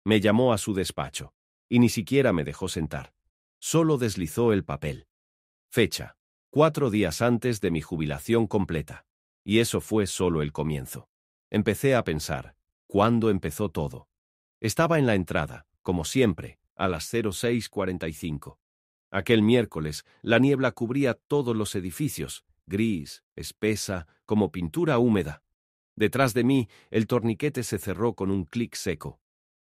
Me llamó a su despacho, y ni siquiera me dejó sentar. Solo deslizó el papel. Fecha: 4 días antes de mi jubilación completa. Y eso fue solo el comienzo. Empecé a pensar, ¿cuándo empezó todo? Estaba en la entrada, como siempre, a las 06:45. Aquel miércoles, la niebla cubría todos los edificios, gris, espesa, como pintura húmeda. Detrás de mí, el torniquete se cerró con un clic seco.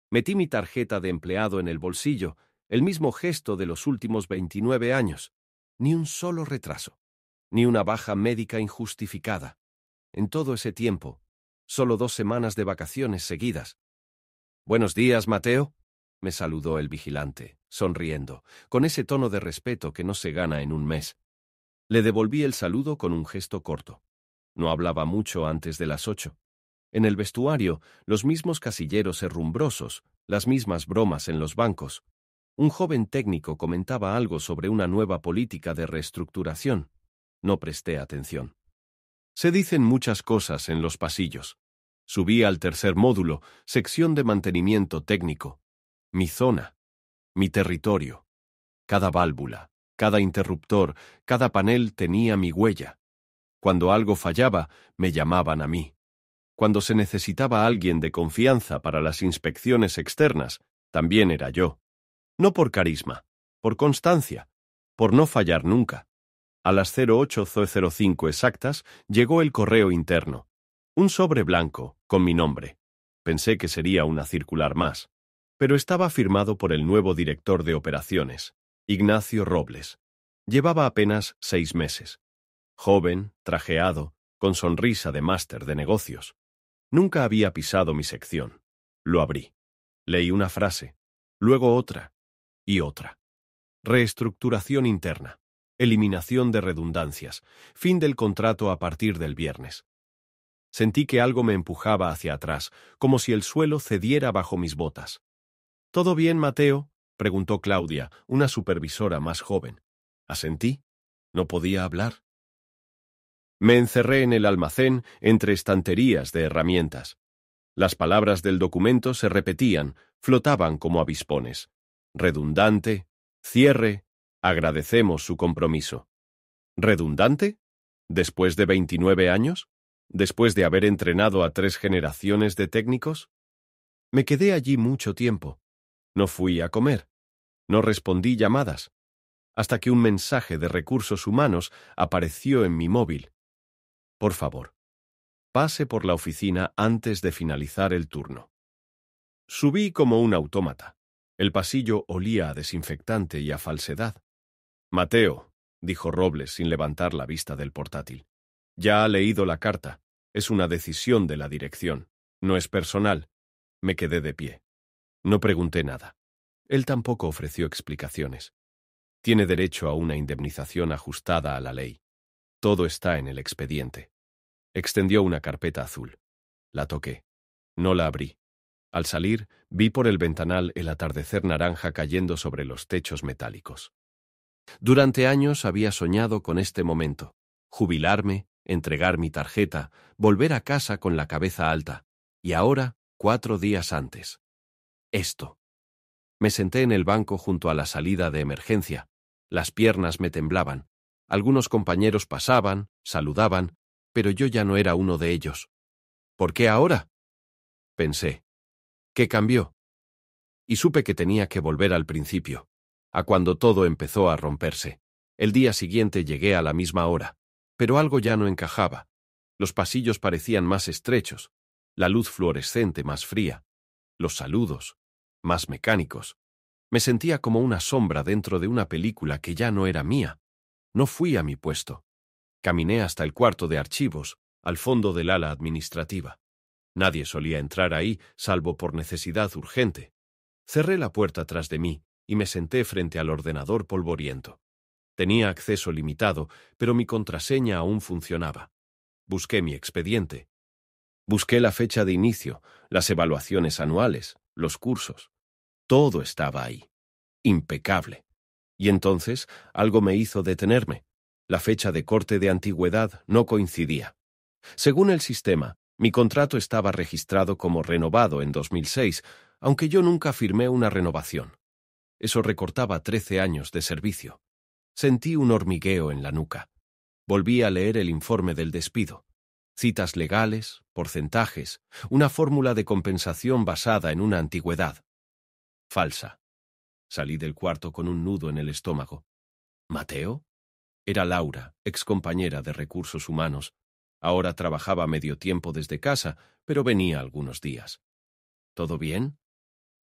Metí mi tarjeta de empleado en el bolsillo, el mismo gesto de los últimos 29 años. Ni un solo retraso, ni una baja médica injustificada. En todo ese tiempo, solo 2 semanas de vacaciones seguidas. «Buenos días, Mateo», me saludó el vigilante, sonriendo, con ese tono de respeto que no se gana en un mes. Le devolví el saludo con un gesto corto. No hablaba mucho antes de las 8. En el vestuario, los mismos casilleros herrumbrosos, las mismas bromas en los bancos. Un joven técnico comentaba algo sobre una nueva política de reestructuración. No presté atención. Se dicen muchas cosas en los pasillos. Subí al tercer módulo, sección de mantenimiento técnico. Mi zona, mi territorio. Cada válvula, cada interruptor, cada panel tenía mi huella. Cuando algo fallaba, me llamaban a mí. Cuando se necesitaba alguien de confianza para las inspecciones externas, también era yo. No por carisma, por constancia, por no fallar nunca. A las 08:05 exactas llegó el correo interno. Un sobre blanco, con mi nombre. Pensé que sería una circular más. Pero estaba firmado por el nuevo director de operaciones, Ignacio Robles. Llevaba apenas 6 meses. Joven, trajeado, con sonrisa de máster de negocios. Nunca había pisado mi sección. Lo abrí. Leí una frase, luego otra, y otra. Reestructuración interna. Eliminación de redundancias. Fin del contrato a partir del viernes. Sentí que algo me empujaba hacia atrás, como si el suelo cediera bajo mis botas. «¿Todo bien, Mateo?», preguntó Claudia, una supervisora más joven. Asentí. No podía hablar. Me encerré en el almacén entre estanterías de herramientas. Las palabras del documento se repetían, flotaban como avispones. Redundante, cierre, agradecemos su compromiso. ¿Redundante? ¿Después de 29 años? ¿Después de haber entrenado a 3 generaciones de técnicos? Me quedé allí mucho tiempo. No fui a comer. No respondí llamadas. Hasta que un mensaje de recursos humanos apareció en mi móvil. Por favor, pase por la oficina antes de finalizar el turno. Subí como un autómata. El pasillo olía a desinfectante y a falsedad. «Mateo», dijo Robles sin levantar la vista del portátil. «Ya ha leído la carta. Es una decisión de la dirección. No es personal». Me quedé de pie. No pregunté nada. Él tampoco ofreció explicaciones. Tiene derecho a una indemnización ajustada a la ley. Todo está en el expediente. Extendió una carpeta azul. La toqué. No la abrí. Al salir, vi por el ventanal el atardecer naranja cayendo sobre los techos metálicos. Durante años había soñado con este momento. Jubilarme, entregar mi tarjeta, volver a casa con la cabeza alta. Y ahora, 4 días antes. Esto. Me senté en el banco junto a la salida de emergencia. Las piernas me temblaban. Algunos compañeros pasaban, saludaban, pero yo ya no era uno de ellos. ¿Por qué ahora?, pensé. ¿Qué cambió? Y supe que tenía que volver al principio, a cuando todo empezó a romperse. El día siguiente llegué a la misma hora, pero algo ya no encajaba. Los pasillos parecían más estrechos, la luz fluorescente más fría, los saludos más mecánicos. Me sentía como una sombra dentro de una película que ya no era mía. No fui a mi puesto. Caminé hasta el cuarto de archivos, al fondo del ala administrativa. Nadie solía entrar ahí, salvo por necesidad urgente. Cerré la puerta tras de mí y me senté frente al ordenador polvoriento. Tenía acceso limitado, pero mi contraseña aún funcionaba. Busqué mi expediente. Busqué la fecha de inicio, las evaluaciones anuales, los cursos. Todo estaba ahí. Impecable. Y entonces algo me hizo detenerme. La fecha de corte de antigüedad no coincidía. Según el sistema, mi contrato estaba registrado como renovado en 2006, aunque yo nunca firmé una renovación. Eso recortaba 13 años de servicio. Sentí un hormigueo en la nuca. Volví a leer el informe del despido. Citas legales, porcentajes, una fórmula de compensación basada en una antigüedad. Falsa. Salí del cuarto con un nudo en el estómago. ¿Mateo? Era Laura, excompañera de Recursos Humanos. Ahora trabajaba medio tiempo desde casa, pero venía algunos días. ¿Todo bien?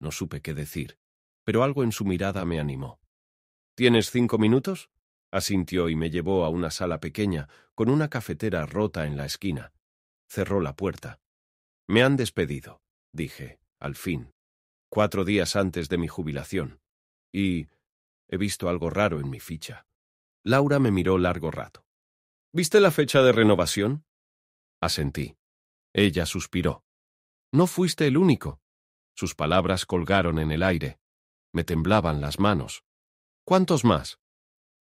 No supe qué decir, pero algo en su mirada me animó. ¿Tienes 5 minutos? Asintió y me llevó a una sala pequeña, con una cafetera rota en la esquina. Cerró la puerta. Me han despedido, dije, al fin, 4 días antes de mi jubilación. Y he visto algo raro en mi ficha. Laura me miró largo rato. ¿Viste la fecha de renovación? Asentí. Ella suspiró. No fuiste el único. Sus palabras colgaron en el aire. Me temblaban las manos. ¿Cuántos más?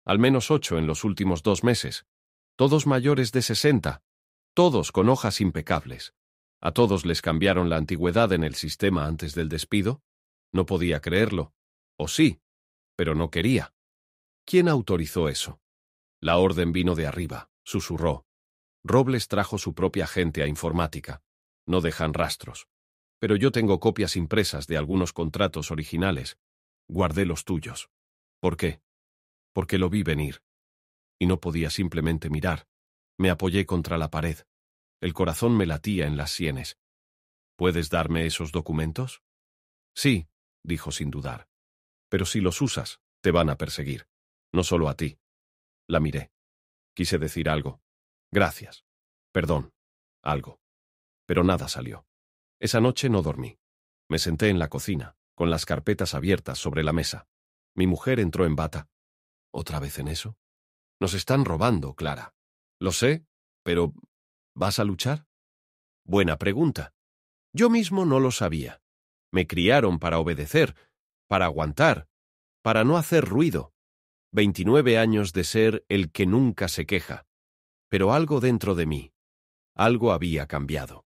Al menos 8 en los últimos 2 meses. Todos mayores de 60. Todos con hojas impecables. ¿A todos les cambiaron la antigüedad en el sistema antes del despido? No podía creerlo. O sí, pero no quería. ¿Quién autorizó eso? La orden vino de arriba, susurró. Robles trajo su propia gente a informática. No dejan rastros. Pero yo tengo copias impresas de algunos contratos originales. Guardé los tuyos. ¿Por qué? Porque lo vi venir. Y no podía simplemente mirar. Me apoyé contra la pared. El corazón me latía en las sienes. ¿Puedes darme esos documentos? Sí, dijo sin dudar. Pero si los usas, te van a perseguir. No solo a ti. La miré. Quise decir algo. Gracias. Perdón. Algo. Pero nada salió. Esa noche no dormí. Me senté en la cocina, con las carpetas abiertas sobre la mesa. Mi mujer entró en bata. ¿Otra vez en eso? Nos están robando, Clara. Lo sé, pero ¿vas a luchar? Buena pregunta. Yo mismo no lo sabía. Me criaron para obedecer, para aguantar, para no hacer ruido. 29 años de ser el que nunca se queja. Pero algo dentro de mí, algo había cambiado.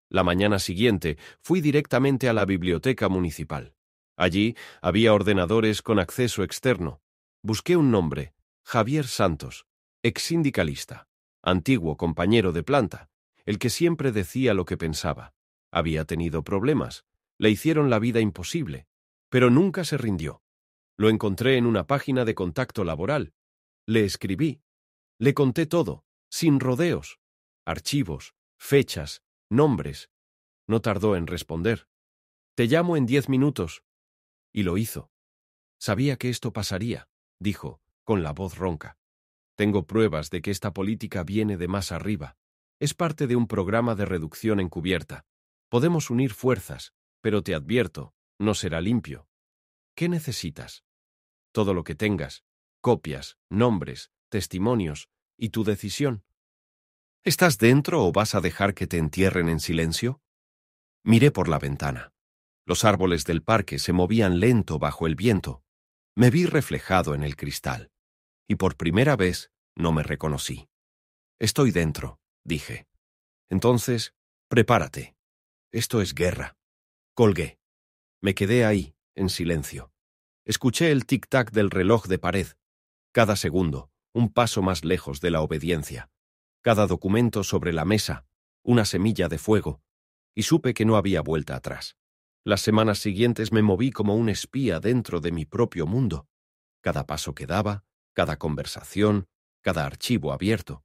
La mañana siguiente fui directamente a la biblioteca municipal. Allí había ordenadores con acceso externo. Busqué un nombre, Javier Santos, ex sindicalista, antiguo compañero de planta, el que siempre decía lo que pensaba. Había tenido problemas, le hicieron la vida imposible, pero nunca se rindió. Lo encontré en una página de contacto laboral. Le escribí. Le conté todo, sin rodeos. Archivos, fechas, nombres. No tardó en responder. Te llamo en 10 minutos. Y lo hizo. Sabía que esto pasaría, dijo, con la voz ronca. Tengo pruebas de que esta política viene de más arriba. Es parte de un programa de reducción encubierta. Podemos unir fuerzas, pero te advierto, no será limpio. ¿Qué necesitas? Todo lo que tengas, copias, nombres, testimonios y tu decisión. ¿Estás dentro o vas a dejar que te entierren en silencio? Miré por la ventana. Los árboles del parque se movían lento bajo el viento. Me vi reflejado en el cristal. Y por primera vez no me reconocí. Estoy dentro, dije. Entonces, prepárate. Esto es guerra. Colgué. Me quedé ahí, en silencio. Escuché el tic-tac del reloj de pared. Cada segundo, un paso más lejos de la obediencia. Cada documento sobre la mesa, una semilla de fuego. Y supe que no había vuelta atrás. Las semanas siguientes me moví como un espía dentro de mi propio mundo. Cada paso que daba, cada conversación, cada archivo abierto.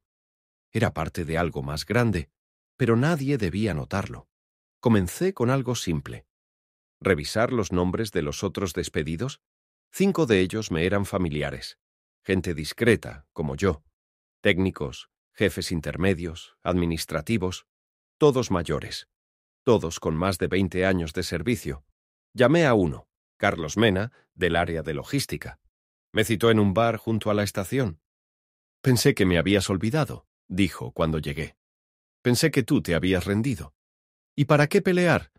Era parte de algo más grande, pero nadie debía notarlo. Comencé con algo simple. ¿Revisar los nombres de los otros despedidos? 5 de ellos me eran familiares. Gente discreta, como yo. Técnicos, jefes intermedios, administrativos, todos mayores. Todos con más de 20 años de servicio. Llamé a uno, Carlos Mena, del área de logística. Me citó en un bar junto a la estación. Pensé que me habías olvidado, dijo cuando llegué. Pensé que tú te habías rendido. ¿Y para qué pelear?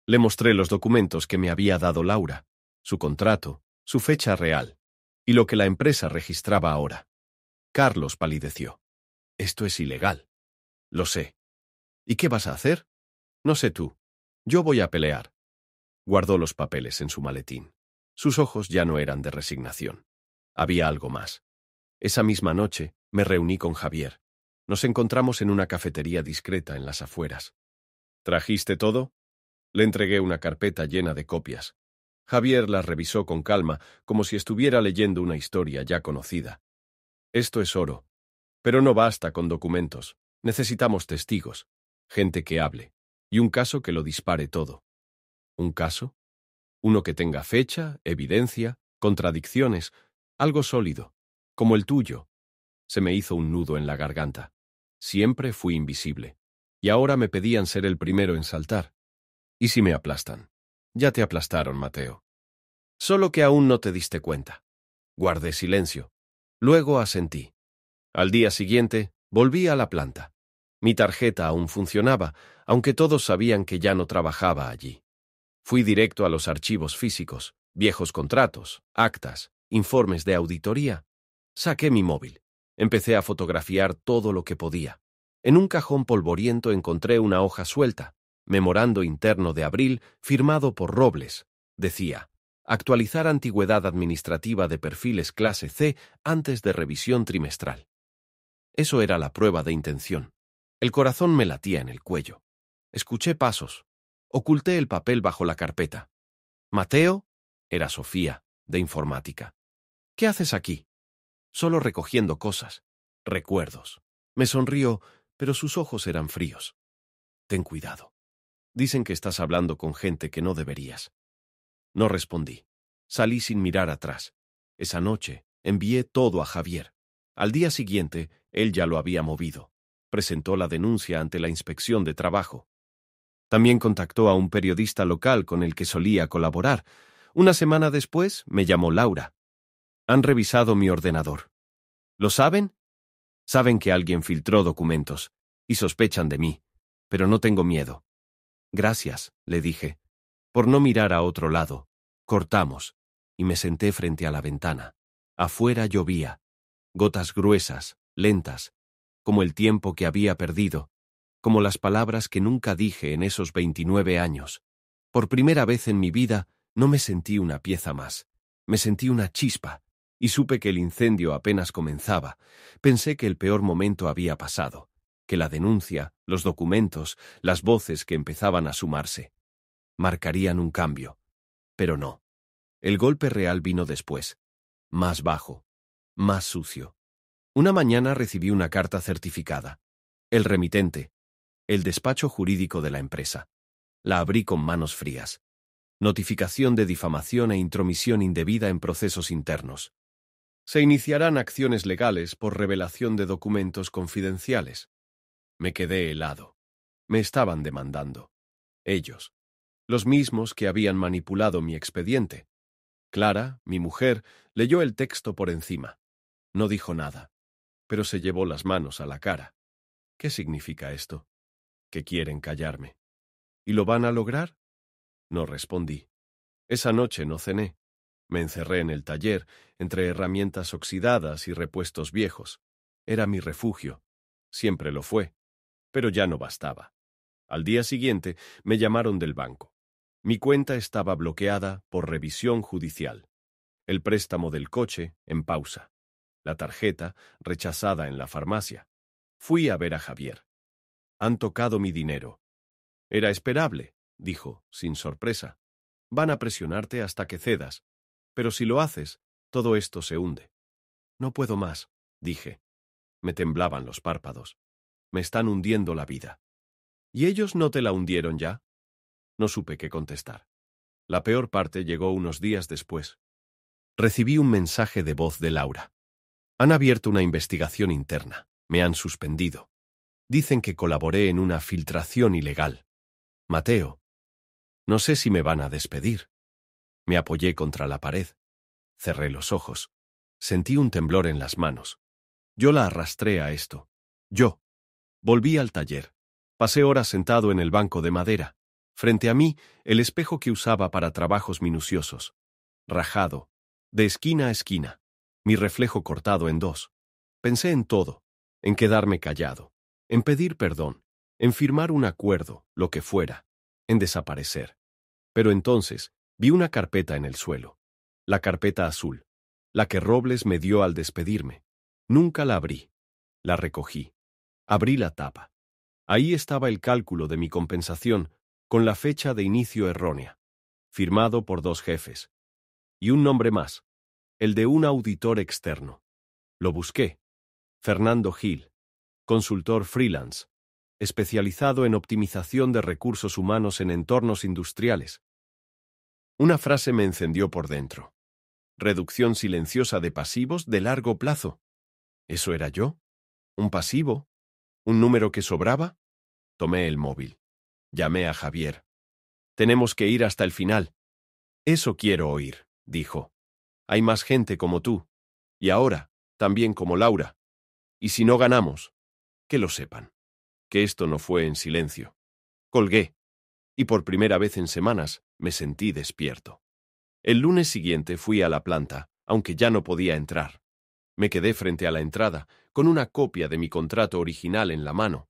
Le mostré los documentos que me había dado Laura, su contrato, su fecha real, y lo que la empresa registraba ahora. Carlos palideció. Esto es ilegal. Lo sé. ¿Y qué vas a hacer? No sé tú. Yo voy a pelear. Guardó los papeles en su maletín. Sus ojos ya no eran de resignación. Había algo más. Esa misma noche me reuní con Javier. Nos encontramos en una cafetería discreta en las afueras. ¿Trajiste todo? Le entregué una carpeta llena de copias. Javier las revisó con calma, como si estuviera leyendo una historia ya conocida. Esto es oro. Pero no basta con documentos. Necesitamos testigos, gente que hable, y un caso que lo dispare todo. ¿Un caso? Uno que tenga fecha, evidencia, contradicciones, algo sólido, como el tuyo. Se me hizo un nudo en la garganta. Siempre fui invisible. Y ahora me pedían ser el primero en saltar. ¿Y si me aplastan? Ya te aplastaron, Mateo. Solo que aún no te diste cuenta. Guardé silencio. Luego asentí. Al día siguiente, volví a la planta. Mi tarjeta aún funcionaba, aunque todos sabían que ya no trabajaba allí. Fui directo a los archivos físicos, viejos contratos, actas, informes de auditoría. Saqué mi móvil. Empecé a fotografiar todo lo que podía. En un cajón polvoriento encontré una hoja suelta, memorando interno de abril firmado por Robles. Decía: actualizar antigüedad administrativa de perfiles clase C antes de revisión trimestral. Eso era la prueba de intención. El corazón me latía en el cuello. Escuché pasos. Oculté el papel bajo la carpeta. ¿Mateo? Era Sofía, de informática. ¿Qué haces aquí? Solo recogiendo cosas. Recuerdos. Me sonrió, pero sus ojos eran fríos. Ten cuidado. Dicen que estás hablando con gente que no deberías. No respondí. Salí sin mirar atrás. Esa noche envié todo a Javier. Al día siguiente, él ya lo había movido. Presentó la denuncia ante la inspección de trabajo. También contactó a un periodista local con el que solía colaborar. Una semana después me llamó Laura. Han revisado mi ordenador. ¿Lo saben? Saben que alguien filtró documentos y sospechan de mí, pero no tengo miedo. Gracias, le dije. Por no mirar a otro lado. Cortamos, y me senté frente a la ventana. Afuera llovía, gotas gruesas, lentas, como el tiempo que había perdido, como las palabras que nunca dije en esos 29 años. Por primera vez en mi vida no me sentí una pieza más, me sentí una chispa, y supe que el incendio apenas comenzaba. Pensé que el peor momento había pasado, que la denuncia, los documentos, las voces que empezaban a sumarse, marcarían un cambio. Pero no. El golpe real vino después, más bajo, más sucio. Una mañana recibí una carta certificada. El remitente, el despacho jurídico de la empresa. La abrí con manos frías. Notificación de difamación e intromisión indebida en procesos internos. Se iniciarán acciones legales por revelación de documentos confidenciales. Me quedé helado. Me estaban demandando. Ellos, los mismos que habían manipulado mi expediente. Clara, mi mujer, leyó el texto por encima. No dijo nada, pero se llevó las manos a la cara. ¿Qué significa esto? Que quieren callarme. ¿Y lo van a lograr? No respondí. Esa noche no cené. Me encerré en el taller, entre herramientas oxidadas y repuestos viejos. Era mi refugio. Siempre lo fue. Pero ya no bastaba. Al día siguiente me llamaron del banco. Mi cuenta estaba bloqueada por revisión judicial. El préstamo del coche en pausa. La tarjeta rechazada en la farmacia. Fui a ver a Javier. Han tocado mi dinero. Era esperable, dijo, sin sorpresa. Van a presionarte hasta que cedas. Pero si lo haces, todo esto se hunde. No puedo más, dije. Me temblaban los párpados. Me están hundiendo la vida. ¿Y ellos no te la hundieron ya? No supe qué contestar. La peor parte llegó unos días después. Recibí un mensaje de voz de Laura. Han abierto una investigación interna. Me han suspendido. Dicen que colaboré en una filtración ilegal. Mateo, no sé si me van a despedir. Me apoyé contra la pared. Cerré los ojos. Sentí un temblor en las manos. Yo la arrastré a esto. Yo. Volví al taller. Pasé horas sentado en el banco de madera. Frente a mí, el espejo que usaba para trabajos minuciosos. Rajado. De esquina a esquina. Mi reflejo cortado en dos. Pensé en todo. En quedarme callado. En pedir perdón. En firmar un acuerdo, lo que fuera. En desaparecer. Pero entonces vi una carpeta en el suelo. La carpeta azul. La que Robles me dio al despedirme. Nunca la abrí. La recogí. Abrí la tapa. Ahí estaba el cálculo de mi compensación, con la fecha de inicio errónea, firmado por 2 jefes. Y un nombre más, el de un auditor externo. Lo busqué. Fernando Gil, consultor freelance, especializado en optimización de recursos humanos en entornos industriales. Una frase me encendió por dentro. Reducción silenciosa de pasivos de largo plazo. ¿Eso era yo? ¿Un pasivo? ¿Un número que sobraba? Tomé el móvil. Llamé a Javier. Tenemos que ir hasta el final. Eso quiero oír, dijo. Hay más gente como tú. Y ahora, también como Laura. Y si no ganamos, que lo sepan. Que esto no fue en silencio. Colgué. Y por primera vez en semanas me sentí despierto. El lunes siguiente fui a la planta, aunque ya no podía entrar. Me quedé frente a la entrada, con una copia de mi contrato original en la mano.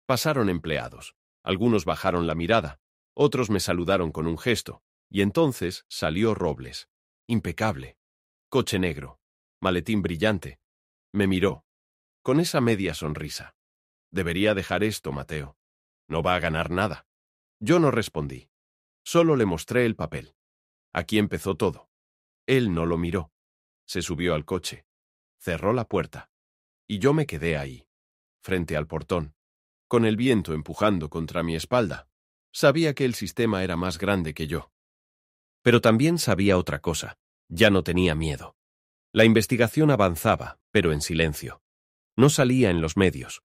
Pasaron empleados. Algunos bajaron la mirada, otros me saludaron con un gesto, y entonces salió Robles. Impecable. Coche negro. Maletín brillante. Me miró. Con esa media sonrisa. Debería dejar esto, Mateo. No va a ganar nada. Yo no respondí. Solo le mostré el papel. Aquí empezó todo. Él no lo miró. Se subió al coche. Cerró la puerta. Y yo me quedé ahí, frente al portón, con el viento empujando contra mi espalda. Sabía que el sistema era más grande que yo. Pero también sabía otra cosa. Ya no tenía miedo. La investigación avanzaba, pero en silencio. No salía en los medios.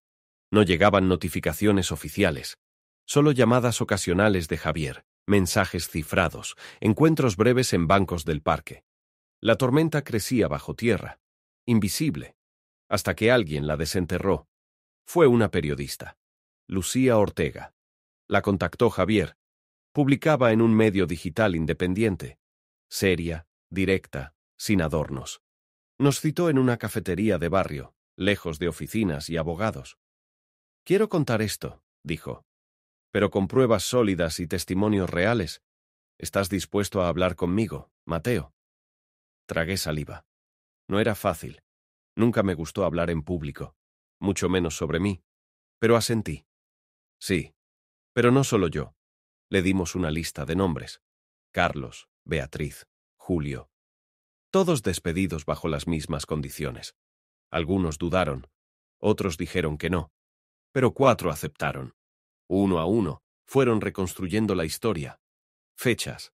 No llegaban notificaciones oficiales. Solo llamadas ocasionales de Javier, mensajes cifrados, encuentros breves en bancos del parque. La tormenta crecía bajo tierra, invisible, hasta que alguien la desenterró. Fue una periodista, Lucía Ortega. La contactó Javier. Publicaba en un medio digital independiente. Seria, directa, sin adornos. Nos citó en una cafetería de barrio, lejos de oficinas y abogados. Quiero contar esto, dijo, pero con pruebas sólidas y testimonios reales. ¿Estás dispuesto a hablar conmigo, Mateo? Tragué saliva. No era fácil. Nunca me gustó hablar en público, mucho menos sobre mí, pero asentí. Sí, pero no solo yo. Le dimos una lista de nombres. Carlos, Beatriz, Julio. Todos despedidos bajo las mismas condiciones. Algunos dudaron, otros dijeron que no, pero 4 aceptaron. Uno a uno, fueron reconstruyendo la historia. Fechas,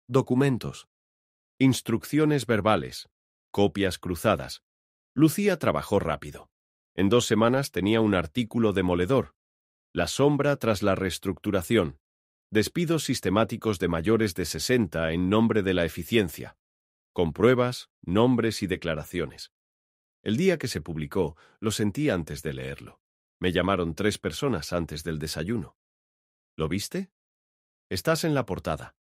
documentos, instrucciones verbales, copias cruzadas. Lucía trabajó rápido. En 2 semanas tenía un artículo demoledor. La sombra tras la reestructuración. Despidos sistemáticos de mayores de 60 en nombre de la eficiencia. Con pruebas, nombres y declaraciones. El día que se publicó, lo sentí antes de leerlo. Me llamaron 3 personas antes del desayuno. ¿Lo viste? Estás en la portada.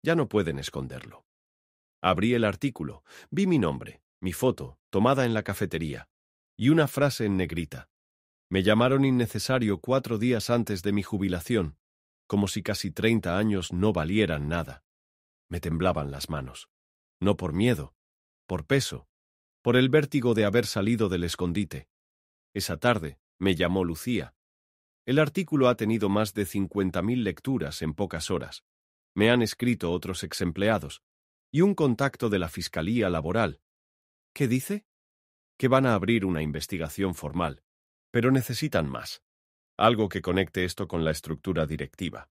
Ya no pueden esconderlo. Abrí el artículo, vi mi nombre, mi foto, tomada en la cafetería, y una frase en negrita. Me llamaron innecesario 4 días antes de mi jubilación, como si casi 30 años no valieran nada. Me temblaban las manos. No por miedo, por peso, por el vértigo de haber salido del escondite. Esa tarde me llamó Lucía. El artículo ha tenido más de 50.000 lecturas en pocas horas. Me han escrito otros exempleados y un contacto de la Fiscalía Laboral. ¿Qué dice? Que van a abrir una investigación formal, pero necesitan más. Algo que conecte esto con la estructura directiva.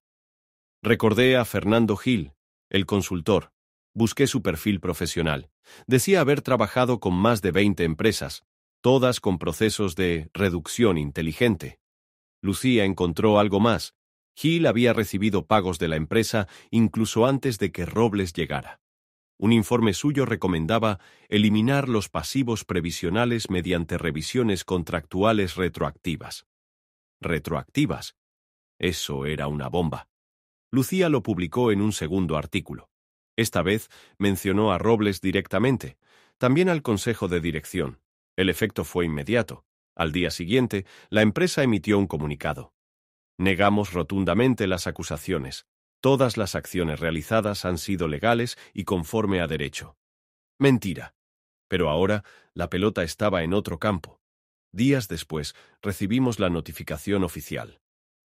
Recordé a Fernando Gil, el consultor. Busqué su perfil profesional. Decía haber trabajado con más de 20 empresas, todas con procesos de reducción inteligente. Lucía encontró algo más. Gil había recibido pagos de la empresa incluso antes de que Robles llegara. Un informe suyo recomendaba eliminar los pasivos previsionales mediante revisiones contractuales retroactivas. ¿Retroactivas? Eso era una bomba. Lucía lo publicó en un segundo artículo. Esta vez mencionó a Robles directamente, también al Consejo de Dirección. El efecto fue inmediato. Al día siguiente, la empresa emitió un comunicado. Negamos rotundamente las acusaciones. Todas las acciones realizadas han sido legales y conforme a derecho. Mentira. Pero ahora la pelota estaba en otro campo. Días después recibimos la notificación oficial.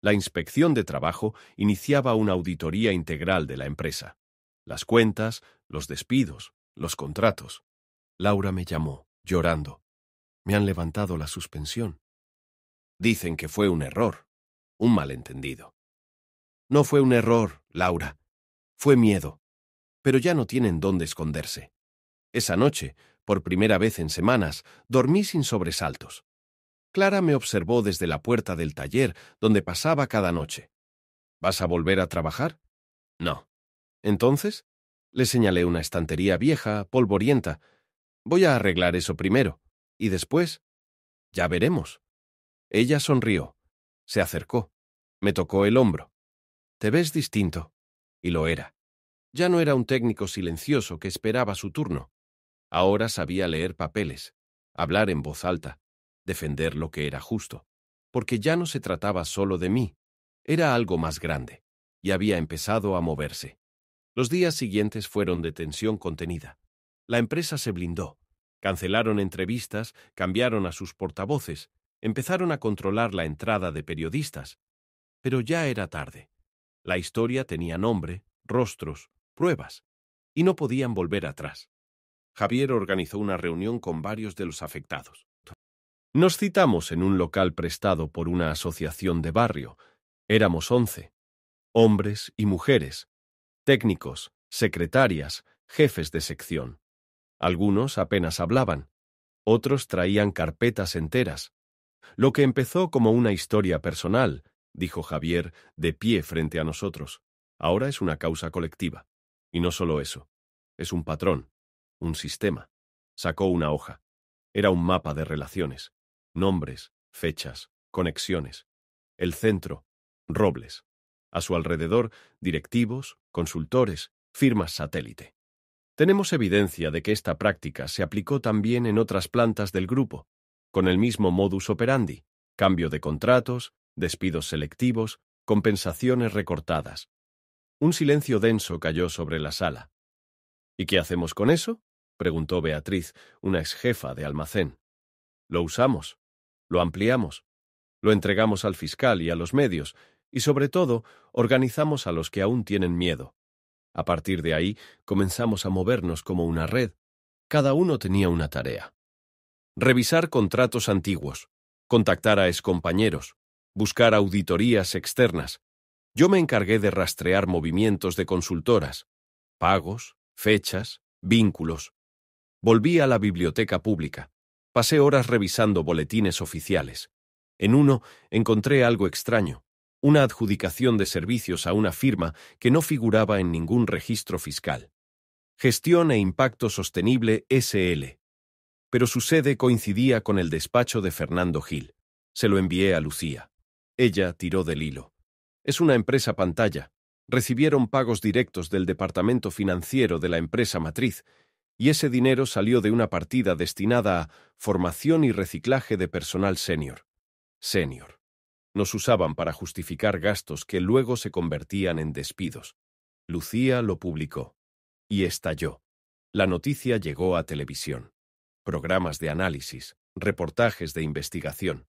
La Inspección de Trabajo iniciaba una auditoría integral de la empresa. Las cuentas, los despidos, los contratos. Laura me llamó, llorando. Me han levantado la suspensión. Dicen que fue un error, un malentendido. No fue un error, Laura. Fue miedo. Pero ya no tienen dónde esconderse. Esa noche, por primera vez en semanas, dormí sin sobresaltos. Clara me observó desde la puerta del taller donde pasaba cada noche. ¿Vas a volver a trabajar? No. ¿Entonces? Le señalé una estantería vieja, polvorienta. Voy a arreglar eso primero. Y después, ya veremos. Ella sonrió. Se acercó. Me tocó el hombro. Te ves distinto. Y lo era. Ya no era un técnico silencioso que esperaba su turno. Ahora sabía leer papeles, hablar en voz alta, defender lo que era justo. Porque ya no se trataba solo de mí. Era algo más grande. Y había empezado a moverse. Los días siguientes fueron de tensión contenida. La empresa se blindó. Cancelaron entrevistas, cambiaron a sus portavoces, empezaron a controlar la entrada de periodistas. Pero ya era tarde. La historia tenía nombre, rostros, pruebas, y no podían volver atrás. Javier organizó una reunión con varios de los afectados. Nos citamos en un local prestado por una asociación de barrio. Éramos 11, hombres y mujeres, técnicos, secretarias, jefes de sección. Algunos apenas hablaban, otros traían carpetas enteras. Lo que empezó como una historia personal, dijo Javier, de pie frente a nosotros, ahora es una causa colectiva. Y no solo eso, es un patrón, un sistema. Sacó una hoja. Era un mapa de relaciones, nombres, fechas, conexiones. El centro, Robles. A su alrededor, directivos, consultores, firmas satélite. Tenemos evidencia de que esta práctica se aplicó también en otras plantas del grupo, con el mismo modus operandi, cambio de contratos, despidos selectivos, compensaciones recortadas. Un silencio denso cayó sobre la sala. ¿Y qué hacemos con eso?, preguntó Beatriz, una exjefa de almacén. Lo usamos, lo ampliamos, lo entregamos al fiscal y a los medios, y sobre todo, organizamos a los que aún tienen miedo. A partir de ahí, comenzamos a movernos como una red. Cada uno tenía una tarea. Revisar contratos antiguos, contactar a excompañeros, buscar auditorías externas. Yo me encargué de rastrear movimientos de consultoras, pagos, fechas, vínculos. Volví a la biblioteca pública. Pasé horas revisando boletines oficiales. En uno encontré algo extraño, una adjudicación de servicios a una firma que no figuraba en ningún registro fiscal. Gestión e Impacto Sostenible S.L. Pero su sede coincidía con el despacho de Fernando Gil. Se lo envié a Lucía. Ella tiró del hilo. Es una empresa pantalla. Recibieron pagos directos del departamento financiero de la empresa matriz, y ese dinero salió de una partida destinada a formación y reciclaje de personal senior. Nos usaban para justificar gastos que luego se convertían en despidos. Lucía lo publicó. Y estalló. La noticia llegó a televisión. Programas de análisis, reportajes de investigación.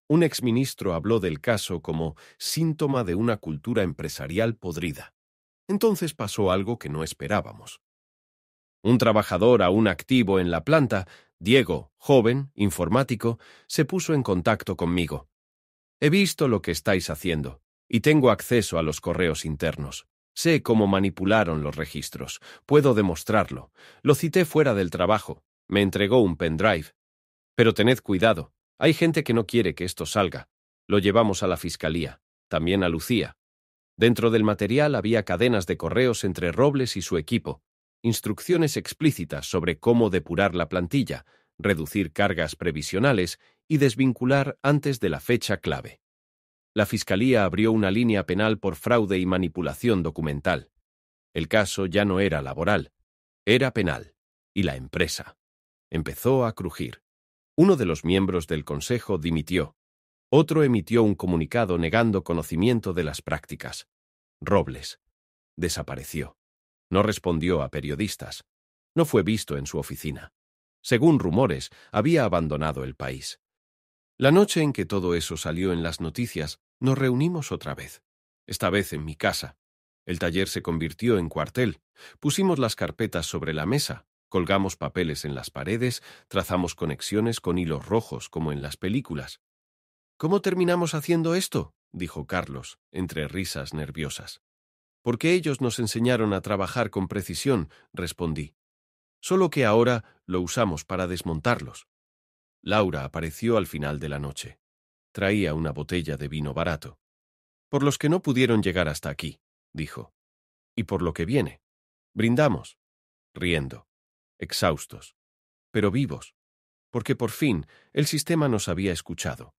Un exministro habló del caso como síntoma de una cultura empresarial podrida. Entonces pasó algo que no esperábamos. Un trabajador aún activo en la planta, Diego, joven, informático, se puso en contacto conmigo. He visto lo que estáis haciendo, y tengo acceso a los correos internos. Sé cómo manipularon los registros. Puedo demostrarlo. Lo cité fuera del trabajo. Me entregó un pendrive. Pero tened cuidado. Hay gente que no quiere que esto salga. Lo llevamos a la fiscalía. También a Lucía. Dentro del material había cadenas de correos entre Robles y su equipo. Instrucciones explícitas sobre cómo depurar la plantilla, reducir cargas previsionales y desvincular antes de la fecha clave. La Fiscalía abrió una línea penal por fraude y manipulación documental. El caso ya no era laboral, era penal, y la empresa empezó a crujir. Uno de los miembros del consejo dimitió. Otro emitió un comunicado negando conocimiento de las prácticas. Robles. Desapareció. No respondió a periodistas. No fue visto en su oficina. Según rumores, había abandonado el país. La noche en que todo eso salió en las noticias, nos reunimos otra vez. Esta vez en mi casa. El taller se convirtió en cuartel. Pusimos las carpetas sobre la mesa, colgamos papeles en las paredes, trazamos conexiones con hilos rojos como en las películas. ¿Cómo terminamos haciendo esto?, dijo Carlos, entre risas nerviosas. Porque ellos nos enseñaron a trabajar con precisión, respondí. Solo que ahora lo usamos para desmontarlos. Laura apareció al final de la noche. Traía una botella de vino barato. Por los que no pudieron llegar hasta aquí, dijo. Y por lo que viene. Brindamos, riendo, exhaustos, pero vivos, porque por fin el sistema nos había escuchado.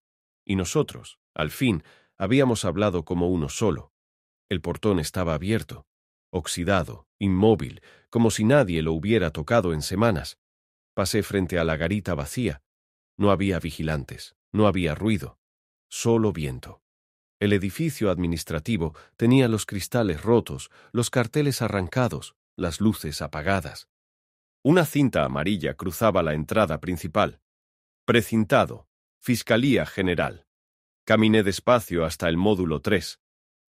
Y nosotros, al fin, habíamos hablado como uno solo. El portón estaba abierto, oxidado, inmóvil, como si nadie lo hubiera tocado en semanas. Pasé frente a la garita vacía. No había vigilantes, no había ruido, solo viento. El edificio administrativo tenía los cristales rotos, los carteles arrancados, las luces apagadas. Una cinta amarilla cruzaba la entrada principal. Precintado, Fiscalía General. Caminé despacio hasta el módulo 3,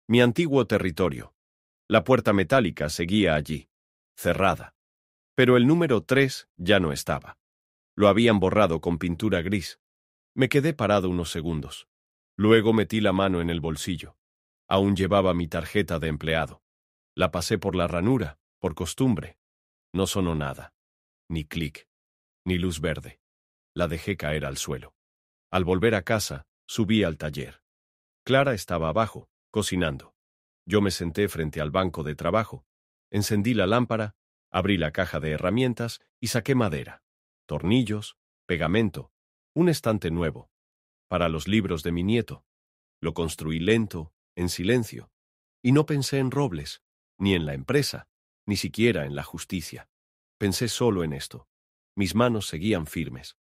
mi antiguo territorio. La puerta metálica seguía allí, cerrada. Pero el número 3 ya no estaba. Lo habían borrado con pintura gris. Me quedé parado unos segundos. Luego metí la mano en el bolsillo. Aún llevaba mi tarjeta de empleado. La pasé por la ranura, por costumbre. No sonó nada. Ni clic, ni luz verde. La dejé caer al suelo. Al volver a casa, subí al taller. Clara estaba abajo, cocinando. Yo me senté frente al banco de trabajo. Encendí la lámpara, abrí la caja de herramientas y saqué madera, tornillos, pegamento, un estante nuevo, para los libros de mi nieto. Lo construí lento, en silencio, y no pensé en Robles, ni en la empresa, ni siquiera en la justicia. Pensé solo en esto. Mis manos seguían firmes.